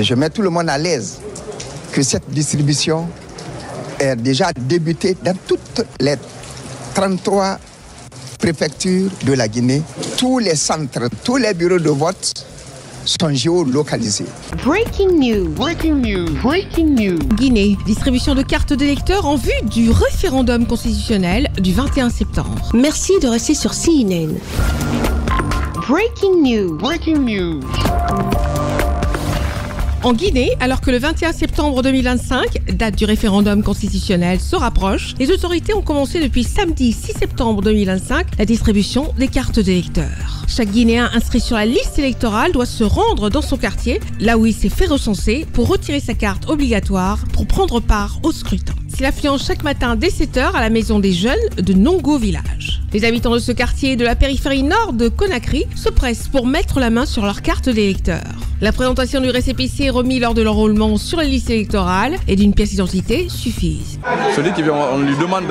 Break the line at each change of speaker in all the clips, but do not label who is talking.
Je mets tout le monde à l'aise que cette distribution est déjà débutée dans toutes les 33 préfectures de la Guinée. Tous les centres, tous les bureaux de vote sont géolocalisés.
Breaking news. Breaking news. Breaking news.
Guinée, distribution de cartes d'électeurs en vue du référendum constitutionnel du 21 septembre.
Merci de rester sur CNN. Breaking news. Breaking news.
En Guinée, alors que le 21 septembre 2025, date du référendum constitutionnel, se rapproche, les autorités ont commencé depuis samedi 6 septembre 2025 la distribution des cartes d'électeurs. Chaque Guinéen inscrit sur la liste électorale doit se rendre dans son quartier, là où il s'est fait recenser, pour retirer sa carte obligatoire pour prendre part au scrutin. C'est l'affluence chaque matin dès 7h à la maison des jeunes de Nongo Village. Les habitants de ce quartier de la périphérie nord de Conakry se pressent pour mettre la main sur leur carte d'électeur. La présentation du récépissé remis lors de l'enrôlement sur la liste électorale et d'une pièce d'identité suffisent.
Celui qui vient, on lui demande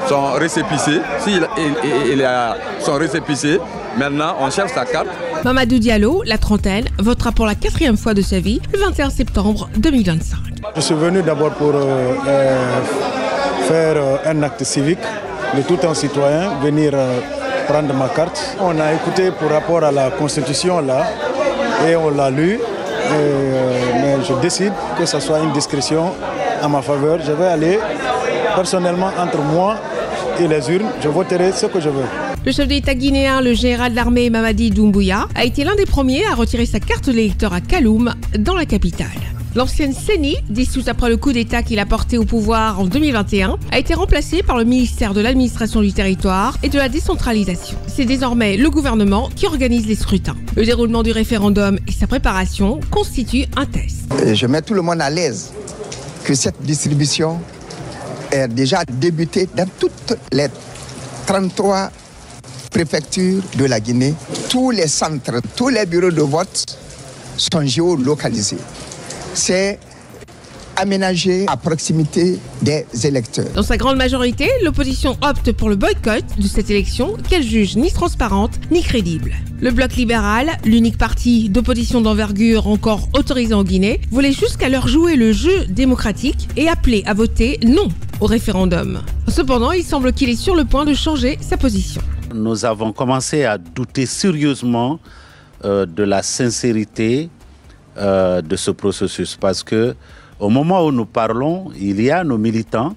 son récépissé. S'il a son récépissé, maintenant on cherche sa carte.
Mamadou Diallo, la trentaine, votera pour la 4e fois de sa vie le 21 septembre 2025.
Je suis venu d'abord pour faire un acte civique de tout un citoyen, venir prendre ma carte. On a écouté pour rapport à la Constitution là et on l'a lu. Mais je décide que ce soit une discrétion à ma faveur. Je vais aller personnellement entre moi et les urnes. Je voterai ce que je veux.
Le chef d'État guinéen, le général d'armée Mamadi Doumbouya, a été l'un des premiers à retirer sa carte d'électeur à Kaloum, dans la capitale. L'ancienne CENI, dissoute après le coup d'État qu'il a porté au pouvoir en 2021, a été remplacée par le ministère de l'administration du territoire et de la décentralisation. C'est désormais le gouvernement qui organise les scrutins. Le déroulement du référendum et sa préparation constituent un test.
Je mets tout le monde à l'aise que cette distribution est déjà débutée dans toutes les 33 préfectures de la Guinée. Tous les centres, tous les bureaux de vote sont géolocalisés. C'est aménagé à proximité des électeurs.
Dans sa grande majorité, l'opposition opte pour le boycott de cette élection qu'elle juge ni transparente ni crédible. Le Bloc libéral, l'unique parti d'opposition d'envergure encore autorisé en Guinée, voulait jusqu'à leur jouer le jeu démocratique et appeler à voter non au référendum. Cependant, il semble qu'il est sur le point de changer sa position.
Nous avons commencé à douter sérieusement de la sincérité de ce processus parce que au moment où nous parlons, il y a nos militants,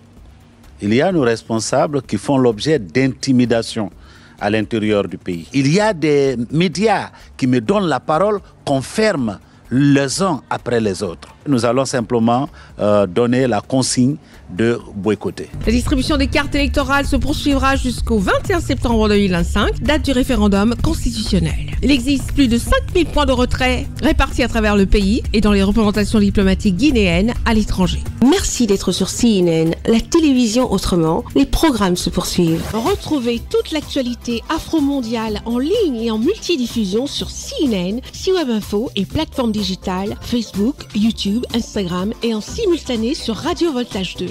il y a nos responsables qui font l'objet d'intimidation à l'intérieur du pays. Il y a des médias qui me donnent la parole, qu'on ferme les uns après les autres. Nous allons simplement donner la consigne de boycotter.
La distribution des cartes électorales se poursuivra jusqu'au 21 septembre 2025, date du référendum constitutionnel. Il existe plus de 5000 points de retrait répartis à travers le pays et dans les représentations diplomatiques guinéennes à l'étranger.
Merci d'être sur CNN, la télévision autrement. Les programmes se poursuivent.
Retrouvez toute l'actualité afro-mondiale en ligne et en multidiffusion sur CNN, C-Web Info et plateformes digitales, Facebook, YouTube, Instagram et en simultané sur Radio Voltage 2.